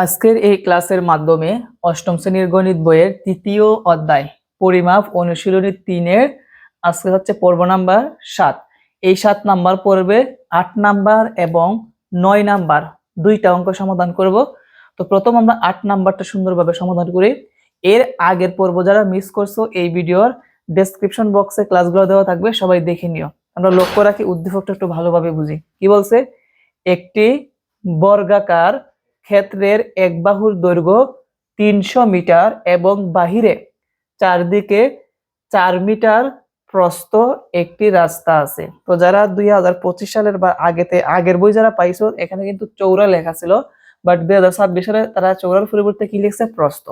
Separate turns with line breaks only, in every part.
আজকের এই ক্লাসের মাধ্যমে অষ্টম শ্রেণীর গণিত বইয়ের তৃতীয় অধ্যায় পরিমাপ অনুশীলনী 3-এর আজকে হচ্ছে পর্ব নাম্বার 7। এই 7 নাম্বার পর্বে 8 নাম্বার এবং 9 নাম্বার দুইটা অঙ্ক সমাধান করব। তো প্রথম আমরা 8 নাম্বারটা সুন্দরভাবে সমাধান করি। এর আগের পর্ব যারা মিস করছো এই ভিডিওর ডেসক্রিপশন বক্সে ক্লাসগুলো দেওয়া থাকবে, সবাই দেখে নিও। আমরা লক্ষ্য রাখি, উদ্দীপকটা একটু ভালোভাবে বুঝি। কি বলছে? একটি বর্গাকার ক্ষেত্রের এক বাহুর দৈর্ঘ্য 300 মিটার এবং বাহিরে চারদিকে 4 মিটার প্রস্থ একটি রাস্তা আছে। তো যারা 2025 সালের বা আগের বই যারা পাইছো, এখানে কিন্তু চৌড়া লেখা ছিল, বাট 2026 সালে তারা চৌড়ার পরিবর্তে কি লিখছে? প্রস্থ।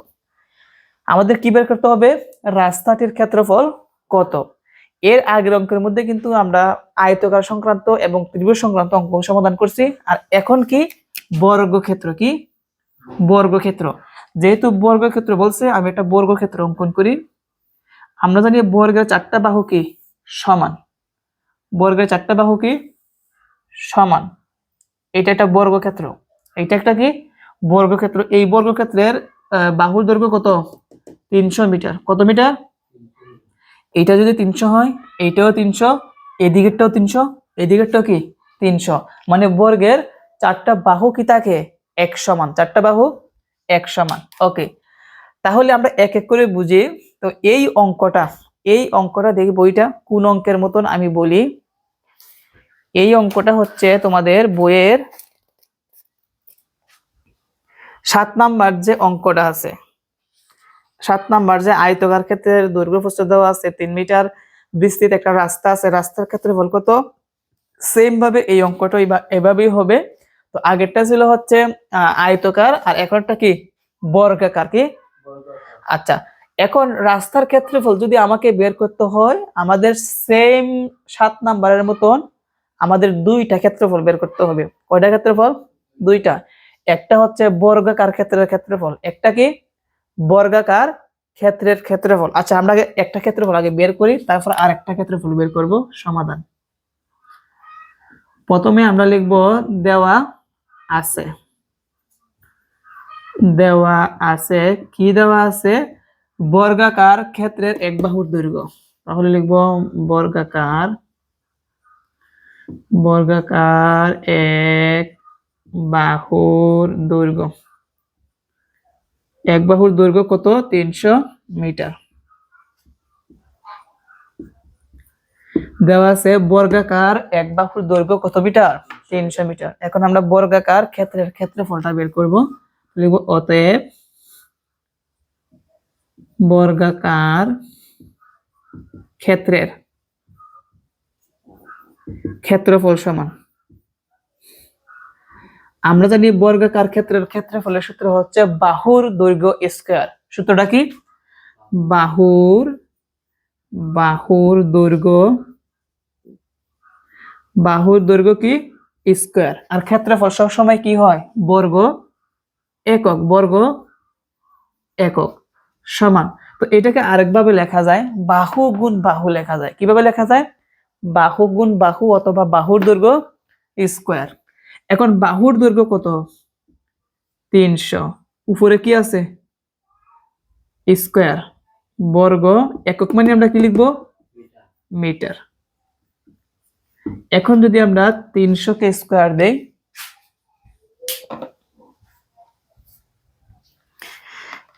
আমাদের কি বের করতে হবে? রাস্তাটির ক্ষেত্রফল কত। এর আগের অঙ্কের মধ্যে কিন্তু আমরা আয়তকার সংক্রান্ত এবং ত্রিভুজ সংক্রান্ত অঙ্ক সমাধান করছি। আর এখন কি? বর্গক্ষেত্র। কি? বর্গক্ষেত্র। যেহেতু বর্গক্ষেত্র বলছে, আমি একটা বর্গক্ষেত্র অঙ্কন করি। আমরা জানি বর্গের 4টা বাহু কি? সমান। বর্গের 4টা বাহু কি? সমান। এটা একটা বর্গক্ষেত্র। এটা একটা কি? বর্গক্ষেত্র। এই বর্গক্ষেত্রের বাহুর দৈর্ঘ্য কত? 300 মিটার। কত মিটার? এটা যদি 300 হয়, এইটাও 300, এদিকেরটাও 300, এদিকেরটাও কি? 300। মানে বর্গের 4টা বাহু কি থাকে? এক সমান। 4টা বাহু এক সমান। ওকে, তাহলে আমরা এক এক করে বুঝি। তো এই অঙ্কটা দেখি বইটা কোন অঙ্কের মতন আমি বলি। এই অঙ্কটা হচ্ছে তোমাদের বইয়ের 7 নাম্বার যে অঙ্কটা আছে, 7 নাম্বার যে আয়তকার ক্ষেত্রের দৈর্ঘ্য প্রস্থ দেওয়া আছে 3 মিটার, বিস্তৃত একটা রাস্তা আছে, রাস্তার ক্ষেত্রফল কত? সেম ভাবে এই অঙ্কটা এভাবেই হবে। তো আগেরটা ছিল হচ্ছে আয়তকার, আর এখনটা কি? বর্গাকার। কি? আচ্ছা, এখন রাস্তার ক্ষেত্রফল যদি আমাকে বের করতে হয়, আমাদের সেম 7 নাম্বারের মতন আমাদের দুইটা ক্ষেত্রফল বের করতে হবে। কয়টা ক্ষেত্রফল? দুইটা। একটা হচ্ছে বর্গাকার ক্ষেত্রের ক্ষেত্রফল, একটা কি? বর্গাকার ক্ষেত্রের ক্ষেত্রফল। আচ্ছা, আমরা একটা ক্ষেত্রফল আগে বের করি, তারপর আরেকটা ক্ষেত্রফল বের করব। সমাধান। প্রথমে আমরা লিখব দেওয়া আছে। দেওয়া আছে। কি দেওয়া আছে? বর্গাকার ক্ষেত্রের এক বাহুর দৈর্ঘ্য। তাহলে লিখব বর্গাকার এক বাহুর দৈর্ঘ্য। এক বাহুর দৈর্ঘ্য কত? 300 মিটার। দেওয়া আছে বর্গাকার এক বাহুর দৈর্ঘ্য কত মিটার? 300 মিটার। এখন আমরা বর্গাকার ক্ষেত্রের ক্ষেত্রফলটা বের করব। লিখব অতএব বর্গাকার ক্ষেত্রের ক্ষেত্রফল সমান, আমরা জানি বর্গাকার ক্ষেত্রের ক্ষেত্রফলের সূত্র হচ্ছে বাহুর দৈর্ঘ্য স্কয়ার। সূত্রটা কি? বাহুর দৈর্ঘ্য কি? স্কয়ার। আর ক্ষেত্রফল সবসময় কি হয়? বর্গ একক সমান। তো এটাকে আরেকভাবে লেখা যায়, বাহু গুণ বাহু লেখা যায়। কিভাবে লেখা যায়? বাহু গুণ বাহু অথবা বাহুর দৈর্ঘ্য স্কয়ার। এখন বাহুর দৈর্ঘ্য কত? 300। উপরে কি আছে? স্কয়ার। বর্গ একক মানে আমরা কি লিখব? মিটার। এখন যদি আমরা 300 কে স্কয়ার দেই,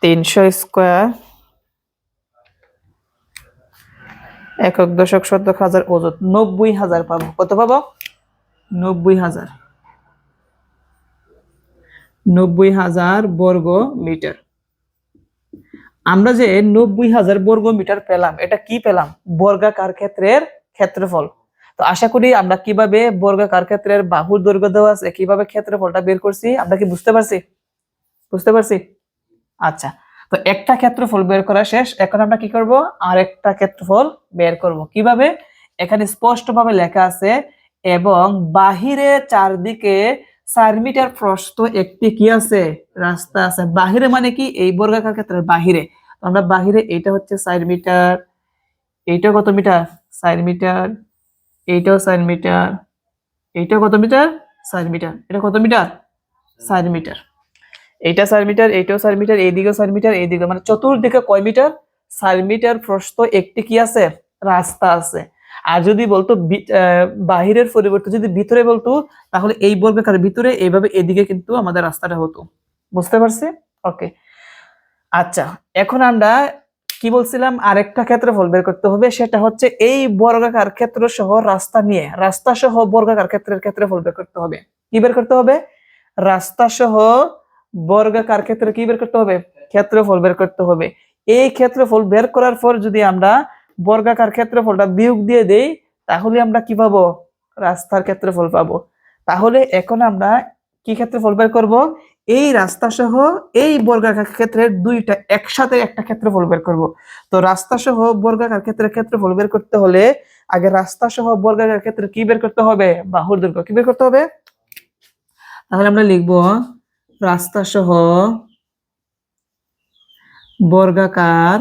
300 স্কয়ার একক দশক শতক হাজার অযুত 90,000 পাবো। কত পাবো? 90,000। 90,000 বর্গ মিটার। আমরা যে 90,000 বর্গ মিটার পেলাম, এটা কি পেলাম? বর্গাকার ক্ষেত্রের ক্ষেত্রফল। তো আশা করি আমরা কিভাবে বর্গাকার ক্ষেত্রের বাহুর দৈর্ঘ্য দেওয়া আছে, কিভাবে ক্ষেত্রফলটা বের করছি আমরা কি বুঝতে পারছি? আচ্ছা, তো একটা ক্ষেত্রফল বের করা শেষ। এখন আমরা কি করব? আরেকটা ক্ষেত্রফল বের করব। কিভাবে? এখানে স্পষ্টভাবে লেখা আছে এবং বাহিরে চারদিকে 4 মিটার প্রস্থ একটি কি আছে? রাস্তা আছে। বাহিরে মানে কি? এই বর্গাকার ক্ষেত্রের বাহিরে। তো আমরা বাহিরে, এটা হচ্ছে 4 মিটার, এইটা কত মিটার? 4 মিটার, এইটাও 4 মিটার, এইটা কত মিটার? 4 মিটার। এটা কত মিটার? 4 মিটার। এইটা 4 মিটার, এইটাও 4 মিটার, এইদিকেও 4 মিটার, এইদিকে, মানে চতুর্দিকে কয় মিটার? 4 মিটার প্রস্থ একটি কি আছে? রাস্তা আছে। আর যদি বলতো বাহিরের পরিবর্তে যদি ভিতরে বলতো, তাহলে এই বর্গাকার ভিতরে এইভাবে এদিকে কিন্তু আমাদের রাস্তাটা হতো। বুঝতে পারছি? ওকে। আচ্ছা, এখন আমরা কি বলছিলাম, আরেকটা ক্ষেত্রফল বের করতে হবে, সেটা হচ্ছে এই বর্গাকার ক্ষেত্র সহ রাস্তা নিয়ে, রাস্তা সহ বর্গাকার ক্ষেত্রের ক্ষেত্রফল বের করতে হবে। কি বের করতে হবে? রাস্তা সহ বর্গাকার ক্ষেত্রে কি বের করতে হবে? ক্ষেত্রফল বের করতে হবে। এই ক্ষেত্রফল বের করার পর যদি আমরা বর্গাকার ক্ষেত্রফলটা বিয়োগ দিয়ে দেই, তাহলে আমরা কি পাবো? রাস্তার ক্ষেত্রফল পাবো। তাহলে এখন আমরা কি ক্ষেত্রফল বের করব? এই রাস্তা সহ এই বর্গাকার ক্ষেত্রের দুইটা একসাথে একটা ক্ষেত্রফল বের করব। তো রাস্তা সহ বর্গাকার ক্ষেত্রের ক্ষেত্রফল বের করতে হলে আগে রাস্তা সহ বর্গাকার ক্ষেত্রে কি বের করতে হবে? বাহুর দৈর্ঘ্য। কি বের করতে হবে? তাহলে আমরা লিখব রাস্তা সহ বর্গাকার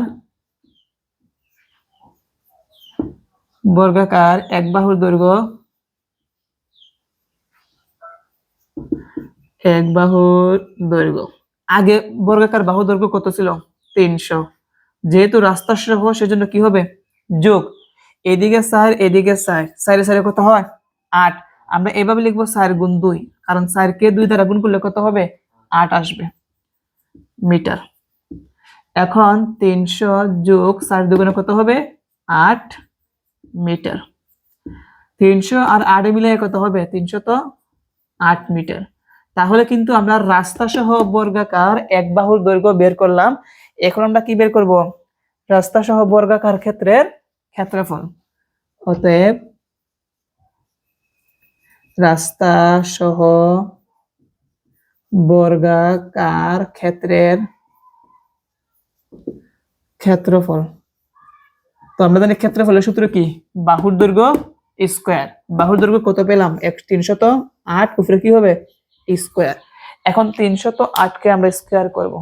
এক বাহুর দৈর্ঘ্য, এক বাহুর দৈর্ঘ্য। আগে বর্গাকার বাহুর দৈর্ঘ্য কত ছিল? 300। যেহেতু রাস্তা সহ সেজন্য কি হবে? যোগ। এদিকে 4, এদিকে 4, 4 4 কত হয়? 8। আমরা এভাবে লিখবো 4 গুণ 2, কারণ 4 কে 2 দ্বারা গুণ করলে কত হবে? 8 আসবে মিটার। এখন 300 যোগ 4 দুগুণে কত হবে? 8 মিটার। 300 আর 8 মিলিয়ে কত হবে? 300 তো 8 মিটার। তাহলে কিন্তু আমরা রাস্তা সহ বর্গাকার এক বাহুর দৈর্ঘ্য বের করলাম। এখন আমরা কি বের করব? রাস্তা সহ বর্গাকার ক্ষেত্রের ক্ষেত্রফল। অতএব রাস্তা সহ বর্গাকার ক্ষেত্রের ক্ষেত্রফল। তো আমরা জানি ক্ষেত্রফলের সূত্র কি? বাহুর দৈর্ঘ্য স্কয়ার। বাহুর দৈর্ঘ্য কত পেলাম? 308, উপরে কি হবে? স্কয়ার। এখন 308 কে আমরা স্কয়ার করব।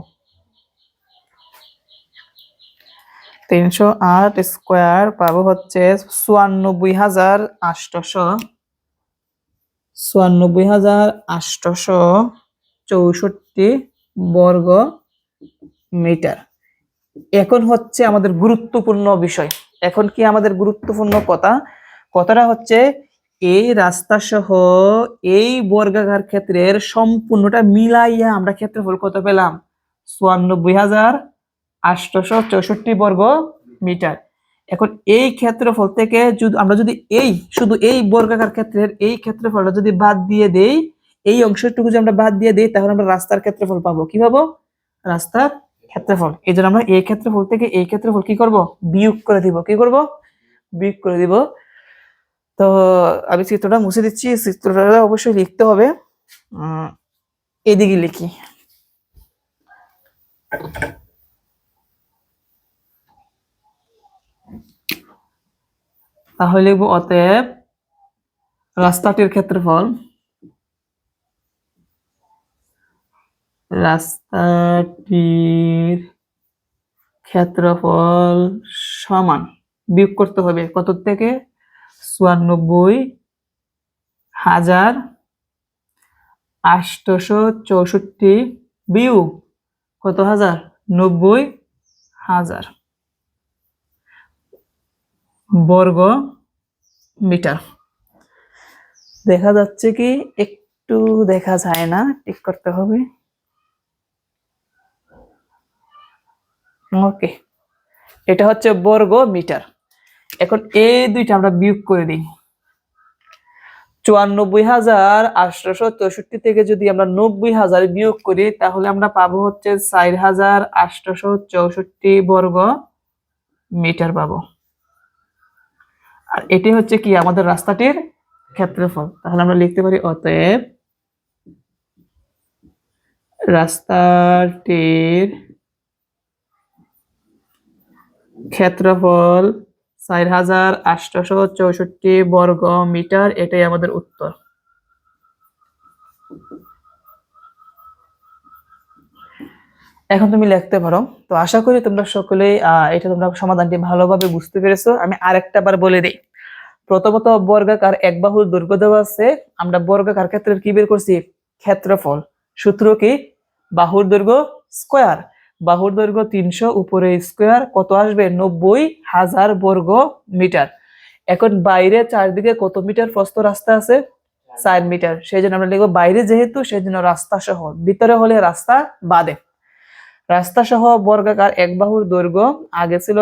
308 স্কয়ার পাবো হচ্ছে 94,864 বর্গ মিটার। এখন হচ্ছে আমাদের গুরুত্বপূর্ণ বিষয়। এখন কি আমাদের গুরুত্বপূর্ণ কথাটা হচ্ছে এই রাস্তা সহ এই বর্গাকার ক্ষেত্রের সম্পূর্ণটা মিলাইয়া আমরা ক্ষেত্রফল কত পেলাম? 94,864 বর্গ মিটার। এখন এই ক্ষেত্রফল থেকে আমরা যদি শুধু এই বর্গাকার ক্ষেত্রের এই ক্ষেত্রফলটা যদি বাদ দিয়ে দেই, এই অংশটুকু যদি আমরা বাদ দিয়ে দেই, তাহলে আমরা রাস্তার ক্ষেত্রফল পাবো। কি পাবো? রাস্তার ক্ষেত্রফল। এই জন্য আমরা এই ক্ষেত্রফল থেকে এই ক্ষেত্রফল কি করব? বিয়োগ করে দিব। কি করব? বিয়োগ করে দিব। তো আমি চিত্রটা মুছে দিচ্ছি। চিত্রটা অবশ্যই লিখতে হবে। এদিকে লিখি। তাহলে লিখব অতএব রাস্তাটির ক্ষেত্রফল সমান, বিয়োগ করতে হবে কত থেকে? 94,864 বিয়োগ কত হাজার? 90,000 বর্গ মিটার। দেখা যাচ্ছে কি? একটু দেখা যায় না, ঠিক করতে হবে। ওকে, এটা হচ্ছে বর্গ মিটার। এখন এই দুইটা আমরা বিয়োগ করে দিই। 94,864 থেকে যদি আমরা 90,000 বিয়োগ করি, তাহলে আমরা পাবো হচ্ছে 4,864 বর্গ মিটার পাবো। আর এটি হচ্ছে কি? আমাদের রাস্তাটির ক্ষেত্রফল। তাহলে আমরা লিখতে পারি অতএব রাস্তাটির ক্ষেত্রফল 4,864 বর্গ মিটার। এটাই আমাদের উত্তর। এখন তুমি লিখতে পারো। তো আশা করি তোমরা সকলেই এটা তোমরা সমাধানটি ভালোভাবে বুঝতে পেরেছো। আমি আরেকটা বার বলে দিই। প্রথমত বর্গাকার এক বাহুর দৈর্ঘ্য দেওয়া আছে। আমরা বর্গাকার ক্ষেত্রের কি বের করছি? ক্ষেত্রফল। সূত্র কি? বাহুর দৈর্ঘ্য স্কোয়ার, বাহুর দৈর্ঘ্য 300 উপরে স্কোয়ার কত আসবে 90,000 বর্গ মিটার। এখন বাইরে চারদিকে কত মিটার প্রস্থ রাস্তা আছে 4 মিটার, সেই জন্য আমরা লিখবো বাইরে যেহেতু সেই জন্য রাস্তা সহ, ভিতরে হলে রাস্তা বাদে। রাস্তা সহ বর্গাকার এক বাহুর দৈর্ঘ্য আগে ছিল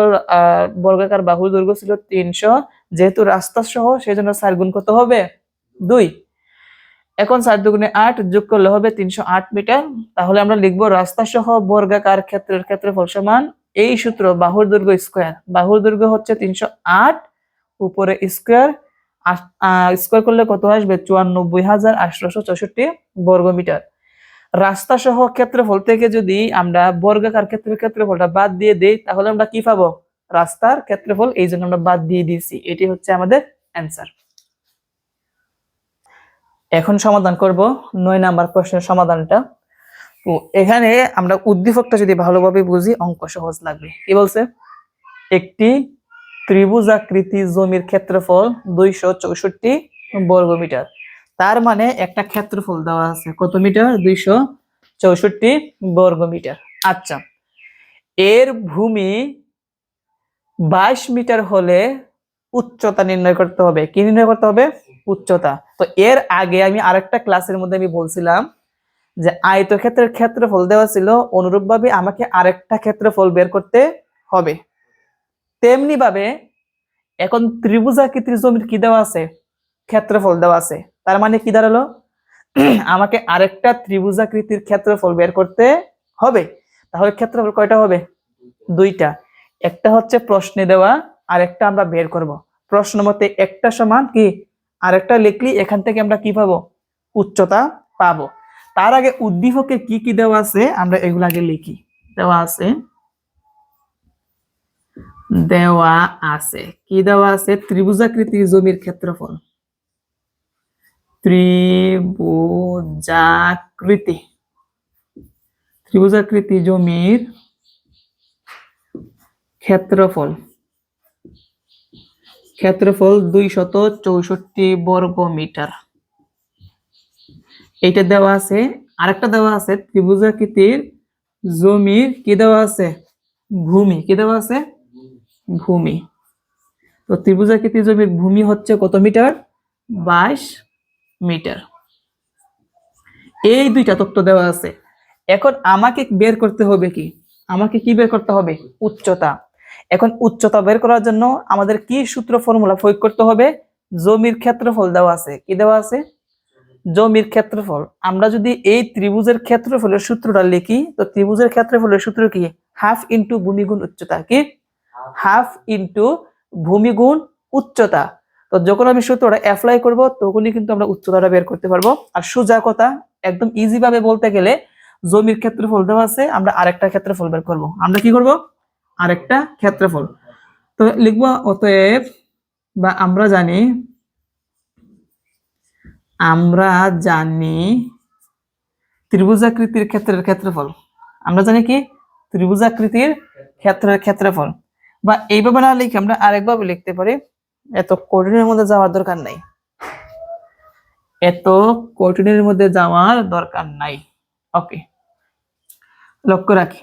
বর্গাকার বাহুর দৈর্ঘ্য ছিল 300, যেহেতু রাস্তা সহ সেই জন্য 4 গুণ কত হবে 2। এখন 4 দুগুণে 8 যোগ করলে হবে 308 মিটার। তাহলে আমরা লিখবো রাস্তা সহ বর্গাকার ক্ষেত্রের ক্ষেত্রফল সমান এই সূত্র বাহুর দৈর্ঘ্য স্কোয়ার, বাহুর দৈর্ঘ্য হচ্ছে 308 উপরে স্কোয়ার, স্কোয়ার করলে কত আসবে 94,864 বর্গ মিটার। রাস্তা সহ ক্ষেত্রফল থেকে যদি আমরা বর্গাকার ক্ষেত্রের ক্ষেত্রফলটা বাদ দিয়ে দেই তাহলে আমরা কি পাবো রাস্তার ক্ষেত্রফল, এই জন্য আমরা বাদ দিয়ে দিয়েছি, এটি হচ্ছে আমাদের অ্যান্সার। এখন সমাধান করব 9 নাম্বার প্রশ্নের সমাধানটা। তো এখানে আমরা উদ্দীপকটা যদি ভালোভাবে বুঝি অঙ্ক সহজ লাগবে। কি বলছে, একটি ত্রিভুজাকৃতি জমির ক্ষেত্রফল 264 বর্গ মিটার। তার মানে একটা ক্ষেত্রফল দেওয়া আছে কত মিটার 264 বর্গ মিটার। আচ্ছা, এর ভূমি 22 মিটার হলে উচ্চতা নির্ণয় করতে হবে। কি নির্ণয় করতে হবে উচ্চতা। তো এর আগে আমি আরেকটা ক্লাসের মধ্যে আমি বলছিলাম যে আয়তক্ষেত্রের ক্ষেত্রফল দেওয়া ছিল, অনুরূপভাবে আমাকে আরেকটা ক্ষেত্রফল বের করতে হবে। তেমনি ভাবে এখন ত্রিভুজাকৃতির জমির কি দেওয়া আছে ক্ষেত্রফল দেওয়া আছে, তার মানে কি দাঁড়ালো আমাকে আরেকটা ত্রিভুজাকৃতির ক্ষেত্রফল বের করতে হবে। তাহলে ক্ষেত্রফল কয়টা হবে 2টা, একটা হচ্ছে প্রশ্নে দেওয়া আর একটা আমরা বের করব। প্রশ্ন মতে একটা সমান কি আরেকটা লিখলি এখান থেকে আমরা কি পাবো উচ্চতা পাবো। তার আগে উদ্দীপকে কি কি দেওয়া আছে আমরা এগুলো আগে লিখি। দেওয়া আছে কি দেওয়া আছে ত্রিভুজাকৃতি জমির ক্ষেত্রফল, ত্রিভুজাকৃতি জমির ক্ষেত্রফল 264 বর্গ মিটার, এইটা দেওয়া আছে। আরেকটা দেওয়া আছে ত্রিভুজাকৃতির জমির কি দেওয়া আছে ভূমি, কি দেওয়া আছে ভূমি। তো ত্রিভুজাকৃতির জমির ভূমি হচ্ছে কত মিটার 22 মিটার। এই দুইটা তথ্য দেওয়া আছে। এখন আমাকে বের করতে হবে কি, আমাকে কি বের করতে হবে উচ্চতা। এখন উচ্চতা বের করার জন্য আমাদের কি সূত্র ফর্মুলা প্রয়োগ করতে হবে, জমির ক্ষেত্রফল দেওয়া আছে। কি দেওয়া আছে জমির ক্ষেত্রফল। আমরা যদি এই ত্রিভুজের ক্ষেত্রফলের সূত্রটা লিখি, তো ত্রিভুজের ক্ষেত্রফলের সূত্র কি হাফ ইন্টু ভূমি গুণ উচ্চতা। কি হাফ ইন্টু ভূমি গুণ উচ্চতা। তো যখন আমি সূত্রটা অ্যাপ্লাই করব তখনই কিন্তু আমরা উচ্চতাটা বের করতে পারবো। আর সোজা কথা একদম ইজি ভাবে বলতে গেলে জমির ক্ষেত্রফল দেওয়া আছে, আমরা আরেকটা ক্ষেত্রফল বের করব। আমরা কি করব আরেকটা ক্ষেত্রফল। তো লিখবো অতএব বা আমরা জানি ত্রিভুজাকৃতির ক্ষেত্রের ক্ষেত্রফল। আমরা জানি কি ত্রিভুজাকৃতির ক্ষেত্রের ক্ষেত্রফল। বা এইভাবে না লিখে আমরা আরেকভাবে লিখতে পারি, এত কঠিনের মধ্যে যাওয়ার দরকার নাই, ওকে, লক্ষ্য রাখি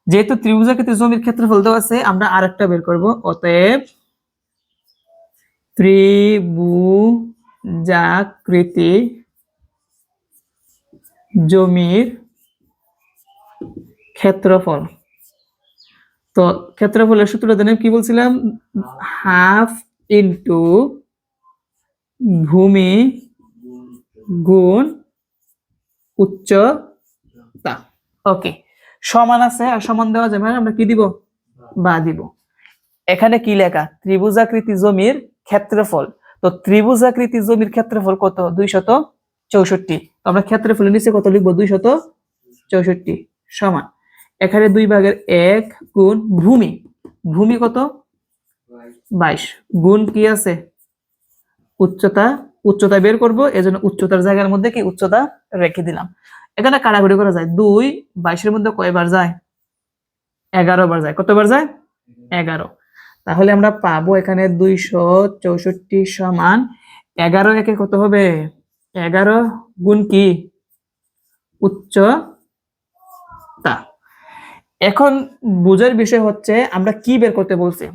যেহেতু ত্রিভুজাকৃতি জমির ক্ষেত্রফল দেওয়া আছে আমরা আরেকটা বের করব। অতএব ত্রিভুজাকৃতি জমির ক্ষেত্রফল। তো ক্ষেত্রফলের সূত্রটা জানেন কি বলছিলাম, হাফ ইন্টু ভূমি গুণ উচ্চতা। ওকে, সমান আছে আর সমান দেওয়া যাবে না, আমরা কি দিব বা দিব। এখানে কি লেখা ত্রিভুজাকৃতি জমির ক্ষেত্রফল। তো ত্রিভুজাকৃতি জমির ক্ষেত্রফল কত 264। তো আমরা ক্ষেত্রফলের নিচে কত লিখবো 264 সমান এখানে 2/1 গুণ ভূমি কত 22 গুণ কি আছে উচ্চতা বের করব, এজন্য উচ্চতার জায়গার মধ্যে কি উচ্চতা রেখে দিলাম। এখানে কাটাকুটি করা যায়, 2 22 এর মধ্যে কয়বার যায় 11 বার যায়। কতবার যায় 11। তাহলে আমরা পাবো এখানে 264 সমান 11 একে কত হবে 11 গুণ কি উচ্চতা তা এখন বোঝার বিষয় হচ্ছে আমরা কি বের করতে বলছি,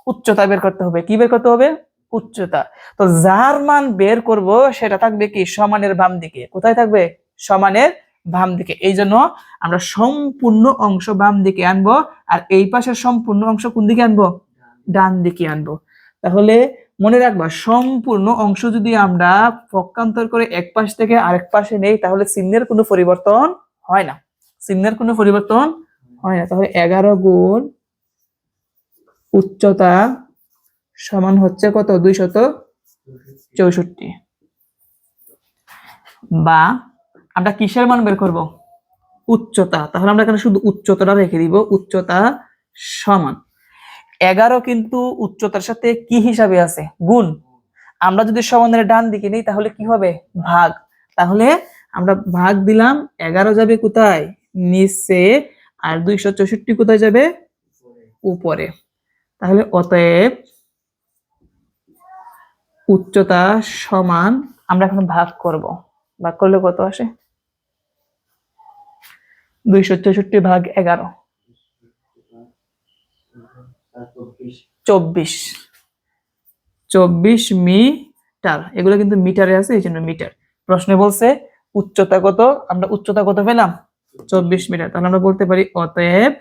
উচ্চতা বের করতে হবে। কি বের করতে হবে? উচ্চতা। তো যার মান বের করব সেটা থাকবে কি সমানের বাম দিকে। কোথায় থাকবে? সমানের বাম দিকে। এই জন্য আমরা সম্পূর্ণ অংশ বাম দিকে আনবো, আর এই পাশের সম্পূর্ণ অংশ কোন দিকে আনবো? ডান দিকে আনবো। তাহলে মনে রাখবা, সম্পূর্ণ অংশ যদি আমরা পক্ষান্তর করে এক পাশ থেকে আরেক পাশে নেই তাহলে চিহ্নের কোনো পরিবর্তন হয় না। চিহ্নের কোনো পরিবর্তন হয় না। তাহলে 11 গুণ উচ্চতা সমান হচ্ছে কত? 264। বা আমরা কিসের মান বের করব? উচ্চতা। তাহলে আমরা এখানে শুধু উচ্চতাটা রেখে দিব, উচ্চতা সমান 11 কিন্তু উচ্চতার সাথে কি হিসাবে আছে? গুণ। আমরা যদি সমানের ডান দিকে নিই তাহলে কি হবে? ভাগ। তাহলে আমরা ভাগ দিলাম, 11 যাবে কোথায়? নিচে, আর 264 কোথায় যাবে? উপরে। তাহলে অতএব উচ্চতা সমান, আমরা এখন ভাগ করব। ভাগ করলে কত আসে? 264 ভাগ 11, 24 মিটার। এগুলো কিন্তু মিটারে আছে, এই জন্য মিটার। প্রশ্নে বলছে উচ্চতা কত, আমরা উচ্চতা কত পেলাম? 24 মিটার। তাহলে আমরা বলতে পারি অতএব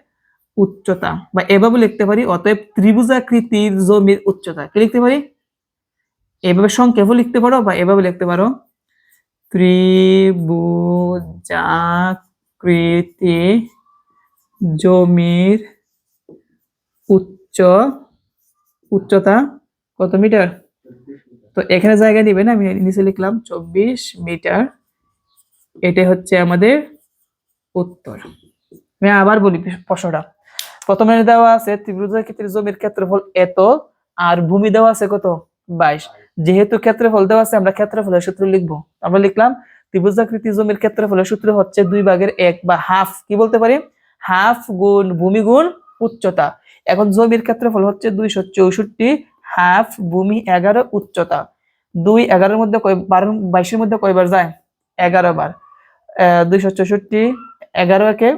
উচ্চতা, বা এভাবে লিখতে পারি অতএব ত্রিভুজাকৃতির জমির উচ্চতা। কি লিখতে পারি? এভাবে সংক্ষেপও লিখতে পারো বা এভাবে লিখতে পারো, ত্রিভুজাকৃতি জমির উচ্চতা কত মিটার? তো এখানে জায়গা দিবেন, আমি নিচে লিখলাম 24 মিটার। এটা হচ্ছে আমাদের উত্তর। আমি আবার বলি প্রশ্নটা। প্রথমে দেওয়া আছে ত্রিভুজাকৃতির জমির ক্ষেত্রফল এত, আর ভূমি দেওয়া আছে কত? 22। যেহেতু ক্ষেত্রফল দেওয়া আছে আমরা ক্ষেত্রফলের সূত্র লিখবো। আমরা লিখলাম ত্রিভুজাকৃতির জমির ক্ষেত্রফলের সূত্র হচ্ছে 2/1 বা হাফ। কি বলতে পারি? হাফ গুণ ভূমি গুণ উচ্চতা। এখন জমির ক্ষেত্রফল হচ্ছে 264, হাফ ভূমি 11, উচ্চতা 2। 11 মধ্যে 22 মধ্যে কয়বার যায়? 11 বার। 264, 11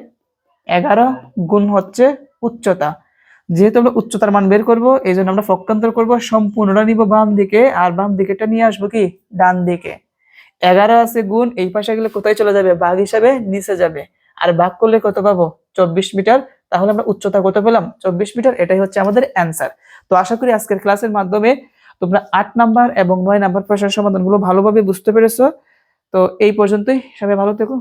11 গুণ হচ্ছে উচ্চতা। যেহেতু আমরা উচ্চতার মান বের করব, এই জন্য আমরা পক্ষান্তর করব, সম্পূর্ণটা নিব বাম দিকে, আর বাম দিকেটা নিয়ে আসবো কি ডান দিকে। 11 আছে গুণ, এই পাশে গেলে কোথায় চলে যাবে? ভাগ হিসাবে নিচে যাবে। আর ভাগ করলে কত পাবো? 24 মিটার। তাহলে আমরা উচ্চতা কত পেলাম? 24 মিটার। এটাই হচ্ছে আমাদের অ্যান্সার। তো আশা করি আজকের ক্লাসের মাধ্যমে তোমরা 8 নাম্বার এবং 9 নাম্বার প্রশ্নের সমাধানগুলো ভালোভাবে বুঝতে পেরেছো। তো এই পর্যন্তই, সবাই ভালো থেকো।